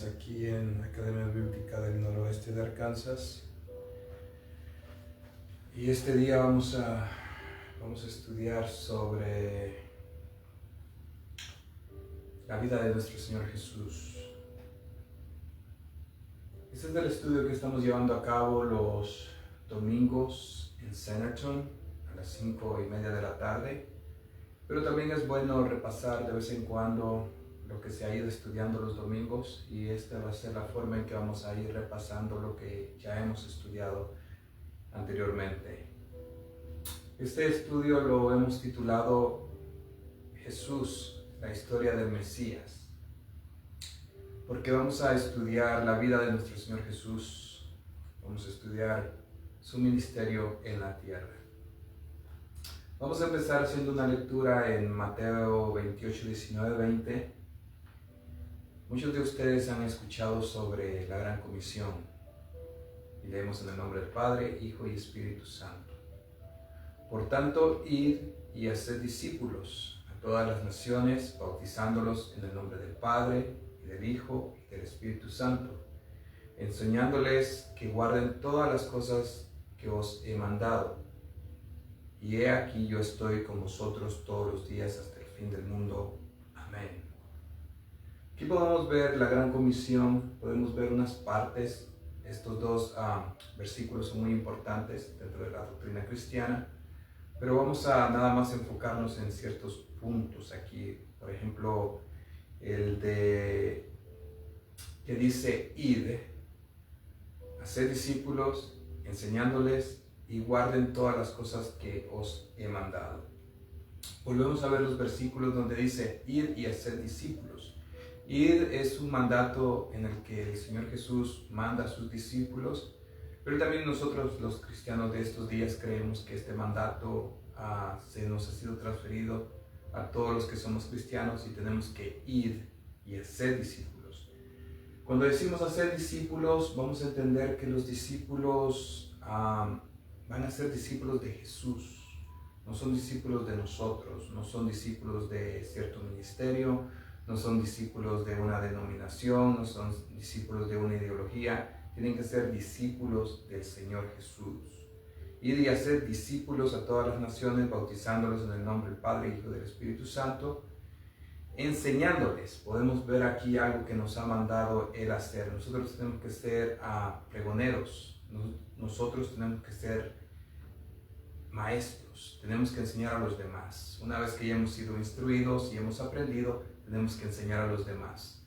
Aquí en la Academia Bíblica del Noroeste de Arkansas, y este día vamos a estudiar sobre la vida de nuestro Señor Jesús. Este es el estudio que estamos llevando a cabo los domingos en Centerton a las 5:30 de la tarde, pero también es bueno repasar de vez en cuando lo que se ha ido estudiando los domingos, y esta va a ser la forma en que vamos a ir repasando lo que ya hemos estudiado anteriormente. Este estudio lo hemos titulado Jesús, la historia del Mesías, porque vamos a estudiar la vida de nuestro Señor Jesús, vamos a estudiar su ministerio en la tierra. Vamos a empezar haciendo una lectura en Mateo 28, 19, 20. Muchos de ustedes han escuchado sobre la Gran Comisión, y leemos en el nombre del Padre, Hijo y Espíritu Santo. Por tanto, id y haced discípulos a todas las naciones, bautizándolos en el nombre del Padre, y del Hijo, y del Espíritu Santo, enseñándoles que guarden todas las cosas que os he mandado. Y he aquí yo estoy con vosotros todos los días hasta el fin del mundo. Amén. Aquí podemos ver la Gran Comisión, podemos ver unas partes. Estos dos versículos son muy importantes dentro de la doctrina cristiana, pero vamos a nada más enfocarnos en ciertos puntos aquí. Por ejemplo, el de que dice id, haced discípulos, enseñándoles y guarden todas las cosas que os he mandado. Volvemos a ver los versículos donde dice id y haced discípulos. Ir es un mandato en el que el Señor Jesús manda a sus discípulos, pero también nosotros los cristianos de estos días creemos que este mandato se nos ha sido transferido a todos los que somos cristianos, y tenemos que ir y hacer discípulos. Cuando decimos hacer discípulos, vamos a entender que los discípulos van a ser discípulos de Jesús. No son discípulos de nosotros, no son discípulos de cierto ministerio, no son discípulos de una denominación, no son discípulos de una ideología. Tienen que ser discípulos del Señor Jesús. Ir y hacer discípulos a todas las naciones, bautizándolos en el nombre del Padre, Hijo y del Espíritu Santo, enseñándoles. Podemos ver aquí algo que nos ha mandado Él hacer. Nosotros tenemos que ser pregoneros, nosotros tenemos que ser maestros, tenemos que enseñar a los demás. Una vez que ya hemos sido instruidos y hemos aprendido, tenemos que enseñar a los demás,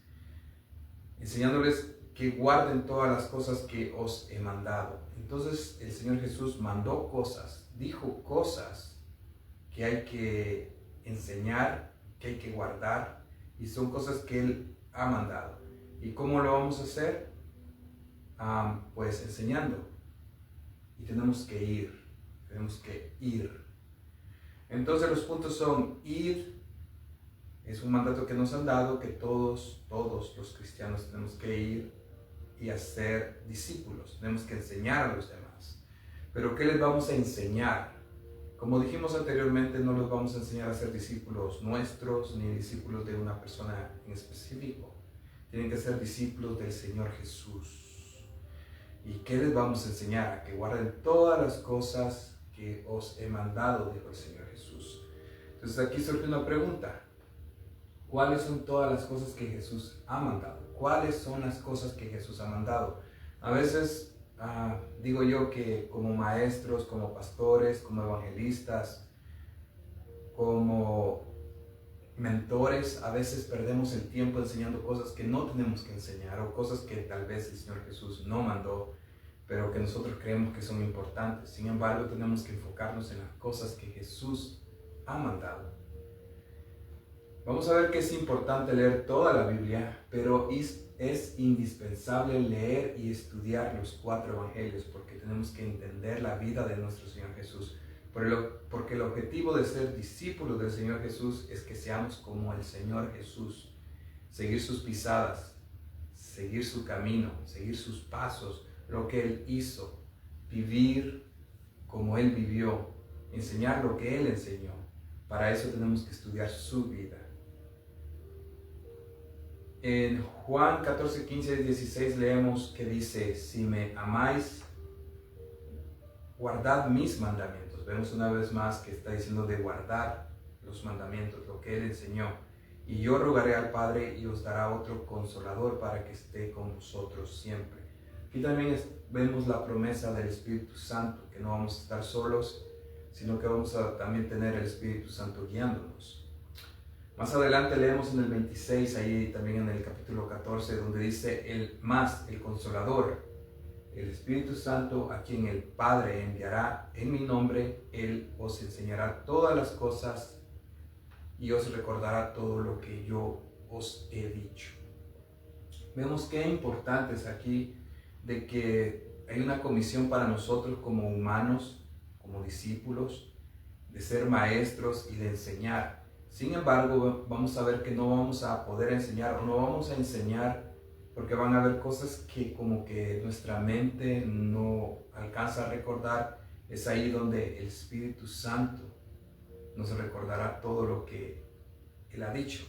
enseñándoles que guarden todas las cosas que os he mandado. Entonces el Señor Jesús mandó cosas, dijo cosas que hay que enseñar, que hay que guardar, y son cosas que Él ha mandado. ¿Y cómo lo vamos a hacer? Pues enseñando. Y tenemos que ir. Entonces los puntos son: ir es un mandato que nos han dado, que todos los cristianos tenemos que ir y hacer discípulos, tenemos que enseñar a los demás. Pero ¿qué les vamos a enseñar? Como dijimos anteriormente, no los vamos a enseñar a ser discípulos nuestros, ni discípulos de una persona en específico. Tienen que ser discípulos del Señor Jesús. ¿Y qué les vamos a enseñar? A que guarden todas las cosas que os he mandado, dijo el Señor Jesús. Entonces aquí surge una pregunta: ¿cuáles son todas las cosas que Jesús ha mandado? ¿Cuáles son las cosas que Jesús ha mandado? A veces digo yo que como maestros, como pastores, como evangelistas, como mentores, a veces perdemos el tiempo enseñando cosas que no tenemos que enseñar, o cosas que tal vez el Señor Jesús no mandó, pero que nosotros creemos que son importantes. Sin embargo, tenemos que enfocarnos en las cosas que Jesús ha mandado. Vamos a ver que es importante leer toda la Biblia, pero es indispensable leer y estudiar los 4 evangelios, porque tenemos que entender la vida de nuestro Señor Jesús. Porque el objetivo de ser discípulos del Señor Jesús es que seamos como el Señor Jesús, seguir sus pisadas, seguir su camino, seguir sus pasos, lo que Él hizo, vivir como Él vivió, enseñar lo que Él enseñó. Para eso tenemos que estudiar su vida. En Juan 14, 15 y 16 leemos que dice: si me amáis, guardad mis mandamientos. Vemos una vez más que está diciendo de guardar los mandamientos, lo que Él enseñó. Y yo rogaré al Padre y os dará otro consolador para que esté con vosotros siempre. Aquí también vemos la promesa del Espíritu Santo, que no vamos a estar solos, sino que vamos a también tener el Espíritu Santo guiándonos. Más adelante leemos en el 26, ahí también en el capítulo 14, donde dice: el Consolador, el Espíritu Santo, a quien el Padre enviará en mi nombre, Él os enseñará todas las cosas y os recordará todo lo que yo os he dicho. Vemos qué importante es aquí de que hay una comisión para nosotros como humanos, como discípulos, de ser maestros y de enseñar. Sin embargo, vamos a ver que no vamos a poder enseñar, o no vamos a enseñar porque van a haber cosas que como que nuestra mente no alcanza a recordar. Es ahí donde el Espíritu Santo nos recordará todo lo que Él ha dicho.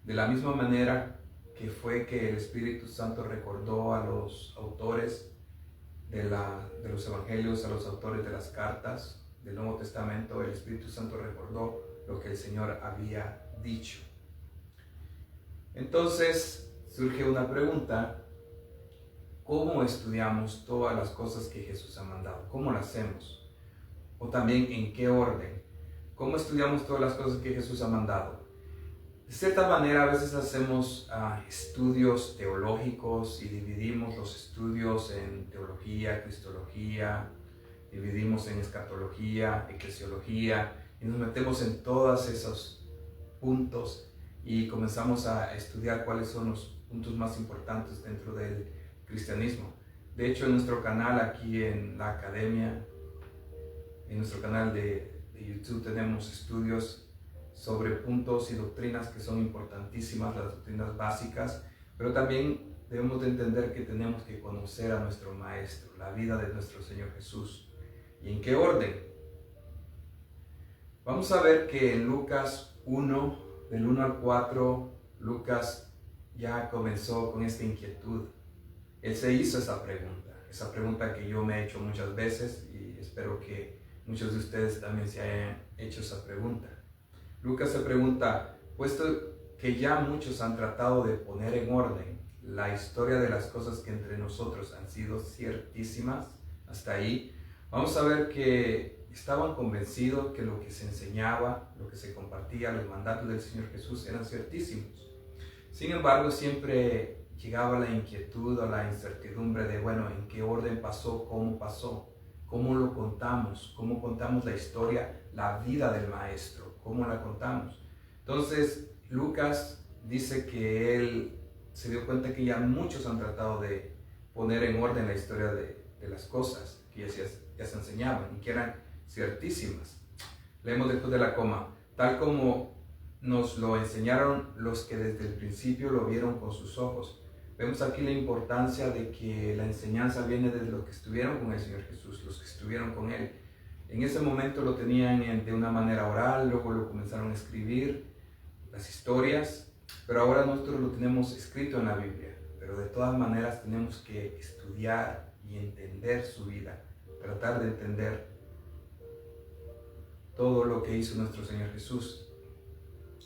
De la misma manera que fue que el Espíritu Santo recordó a los autores de los evangelios, a los autores de las cartas del Nuevo Testamento, el Espíritu Santo recordó lo que el Señor había dicho. Entonces surge una pregunta: ¿cómo estudiamos todas las cosas que Jesús ha mandado? ¿Cómo lo hacemos? O también, ¿en qué orden? ¿Cómo estudiamos todas las cosas que Jesús ha mandado? De cierta manera, a veces hacemos estudios teológicos y dividimos los estudios en teología, cristología, dividimos en escatología, eclesiología, y nos metemos en todos esos puntos y comenzamos a estudiar cuáles son los puntos más importantes dentro del cristianismo. De hecho, en nuestro canal aquí en la academia, en nuestro canal de YouTube, tenemos estudios sobre puntos y doctrinas que son importantísimas, las doctrinas básicas, pero también debemos de entender que tenemos que conocer a nuestro Maestro, la vida de nuestro Señor Jesús. ¿Y en qué orden? Vamos a ver que en Lucas 1, del 1 al 4, Lucas ya comenzó con esta inquietud. Él se hizo esa pregunta que yo me he hecho muchas veces, y espero que muchos de ustedes también se hayan hecho esa pregunta. Lucas se pregunta: puesto que ya muchos han tratado de poner en orden la historia de las cosas que entre nosotros han sido ciertísimas hasta ahí, vamos a ver que estaban convencidos que lo que se enseñaba, lo que se compartía, los mandatos del Señor Jesús eran ciertísimos. Sin embargo, siempre llegaba la inquietud o la incertidumbre de, bueno, ¿en qué orden pasó? ¿Cómo lo contamos? ¿Cómo contamos la historia, la vida del Maestro? ¿Cómo la contamos? Entonces, Lucas dice que él se dio cuenta que ya muchos han tratado de poner en orden la historia de las cosas que ya se enseñaban y que eran ciertísimas. Leemos después de la coma: tal como nos lo enseñaron los que desde el principio lo vieron con sus ojos. Vemos aquí la importancia de que la enseñanza viene de los que estuvieron con el Señor Jesús, los que estuvieron con Él. En ese momento lo tenían de una manera oral, luego lo comenzaron a escribir, las historias, pero ahora nosotros lo tenemos escrito en la Biblia. Pero de todas maneras tenemos que estudiar y entender su vida, tratar de entender todo lo que hizo nuestro Señor Jesús.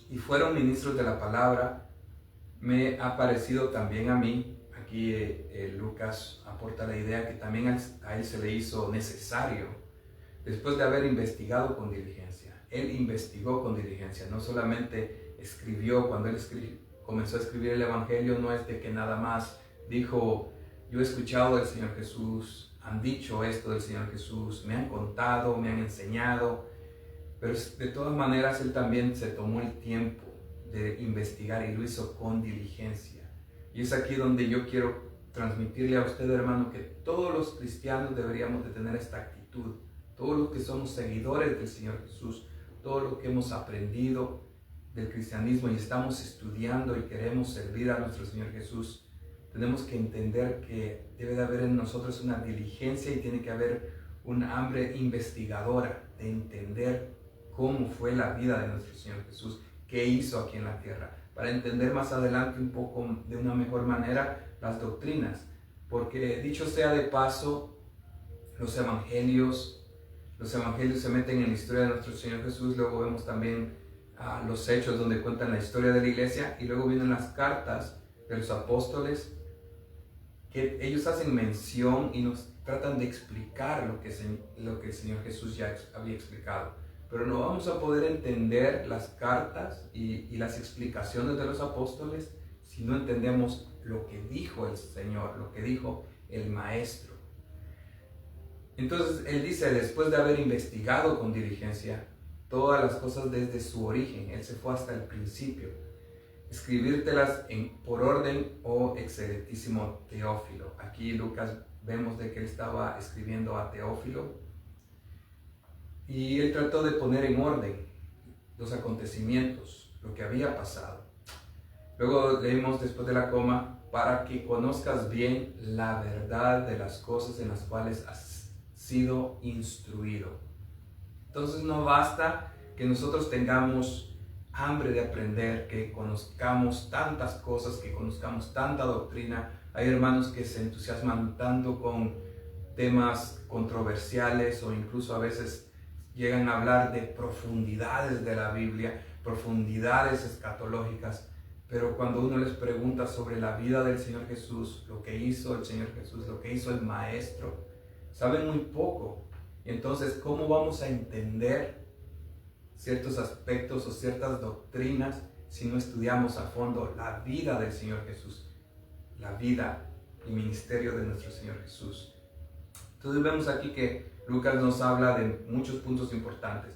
Y fueron ministros de la palabra. Me ha parecido también a mí, aquí Lucas aporta la idea que también a él se le hizo necesario, después de haber investigado con diligencia. Él investigó con diligencia, no solamente escribió. Cuando él comenzó a escribir el Evangelio, no es de que nada más dijo: yo he escuchado del Señor Jesús, han dicho esto del Señor Jesús, me han contado, me han enseñado. Pero de todas maneras él también se tomó el tiempo de investigar y lo hizo con diligencia. Y es aquí donde yo quiero transmitirle a usted, hermano, que todos los cristianos deberíamos de tener esta actitud. Todos los que somos seguidores del Señor Jesús, todos los que hemos aprendido del cristianismo y estamos estudiando y queremos servir a nuestro Señor Jesús, tenemos que entender que debe de haber en nosotros una diligencia y tiene que haber una hambre investigadora de entender cómo fue la vida de nuestro Señor Jesús, qué hizo aquí en la tierra, para entender más adelante un poco de una mejor manera las doctrinas. Porque dicho sea de paso, los evangelios se meten en la historia de nuestro Señor Jesús. Luego vemos también los hechos donde cuentan la historia de la iglesia, y luego vienen las cartas de los apóstoles, que ellos hacen mención y nos tratan de explicar lo que el Señor Jesús ya había explicado. Pero no vamos a poder entender las cartas y las explicaciones de los apóstoles si no entendemos lo que dijo el Señor, lo que dijo el Maestro. Entonces Él dice, después de haber investigado con diligencia todas las cosas desde su origen, Él se fue hasta el principio, escribírtelas por orden, oh excelentísimo Teófilo. Aquí Lucas vemos de que él estaba escribiendo a Teófilo, y él trató de poner en orden los acontecimientos, lo que había pasado. Luego leímos después de la coma, para que conozcas bien la verdad de las cosas en las cuales has sido instruido. Entonces no basta que nosotros tengamos hambre de aprender, que conozcamos tantas cosas, que conozcamos tanta doctrina. Hay hermanos que se entusiasman tanto con temas controversiales, o incluso a veces llegan a hablar de profundidades de la Biblia, profundidades escatológicas, pero cuando uno les pregunta sobre la vida del Señor Jesús, lo que hizo el Señor Jesús, lo que hizo el Maestro, saben muy poco. Y entonces, ¿cómo vamos a entender ciertos aspectos o ciertas doctrinas si no estudiamos a fondo la vida del Señor Jesús, la vida y ministerio de nuestro Señor Jesús? Entonces vemos aquí que Lucas nos habla de muchos puntos importantes.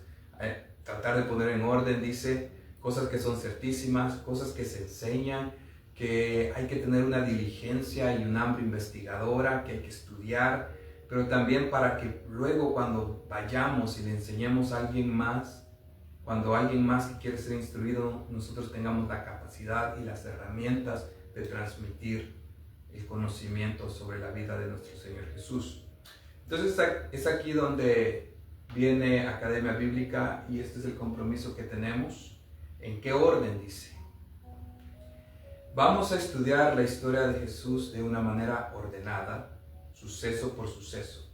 Tratar de poner en orden, dice, cosas que son certísimas, cosas que se enseñan, que hay que tener una diligencia y un hambre investigadora, que hay que estudiar, pero también para que luego cuando vayamos y le enseñemos a alguien más, cuando alguien más que quiere ser instruido, nosotros tengamos la capacidad y las herramientas de transmitir el conocimiento sobre la vida de nuestro Señor Jesús. Entonces es aquí donde viene Academia Bíblica, y este es el compromiso que tenemos. ¿En qué orden? Dice. Vamos a estudiar la historia de Jesús de una manera ordenada, suceso por suceso.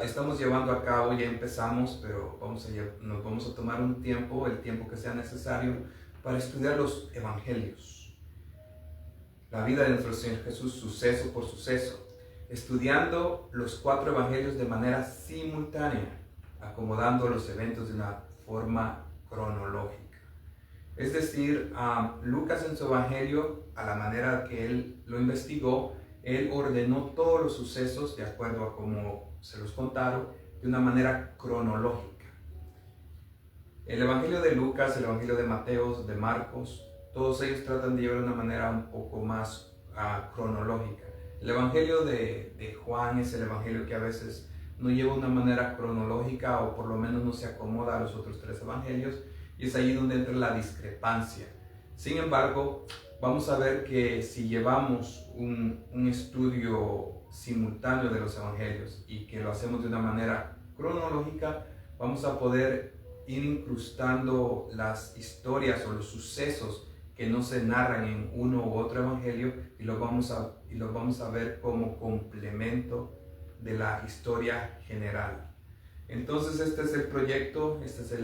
Estamos llevando a cabo, ya empezamos, pero nos vamos a tomar un tiempo, el tiempo que sea necesario, para estudiar los evangelios. La vida de nuestro Señor Jesús, suceso por suceso, estudiando los 4 evangelios de manera simultánea, acomodando los eventos de una forma cronológica. Es decir, Lucas en su evangelio, a la manera que él lo investigó, él ordenó todos los sucesos de acuerdo a cómo se los contaron, de una manera cronológica. El evangelio de Lucas, el evangelio de Mateo, de Marcos, todos ellos tratan de llevar de una manera un poco más cronológica. El evangelio de Juan es el evangelio que a veces no lleva una manera cronológica, o por lo menos no se acomoda a los otros 3 evangelios, y es ahí donde entra la discrepancia. Sin embargo, vamos a ver que si llevamos un estudio simultáneo de los evangelios y que lo hacemos de una manera cronológica, vamos a poder ir incrustando las historias o los sucesos que no se narran en uno u otro evangelio, y los vamos a ver como complemento de la historia general. Entonces este es el proyecto, esta es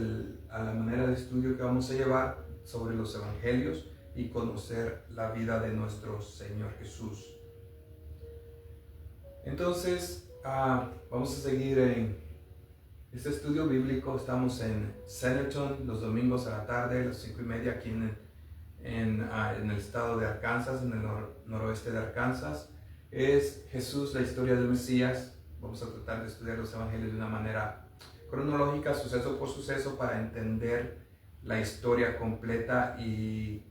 la manera de estudio que vamos a llevar sobre los evangelios y conocer la vida de nuestro Señor Jesús. Entonces vamos a seguir en este estudio bíblico. Estamos en Centerton los domingos a la tarde, a las 5:30, aquí en el estado de Arkansas, en el noroeste de Arkansas. Es Jesús, la historia del Mesías. Vamos a tratar de estudiar los evangelios de una manera cronológica, suceso por suceso, para entender la historia completa, y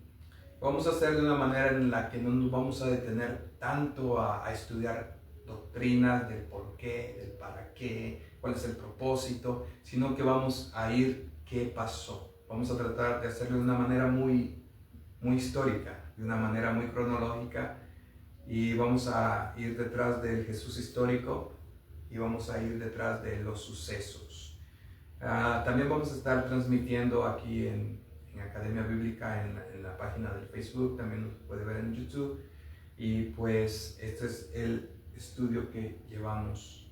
vamos a hacer de una manera en la que no nos vamos a detener tanto a estudiar doctrinas del por qué, del para qué, cuál es el propósito, sino que vamos a ir qué pasó. Vamos a tratar de hacerlo de una manera muy histórica, de una manera muy cronológica, y vamos a ir detrás del Jesús histórico y vamos a ir detrás de los sucesos. También vamos a estar transmitiendo aquí en en Academia Bíblica en la página del Facebook, también nos puede ver en YouTube. Y pues este es el estudio que llevamos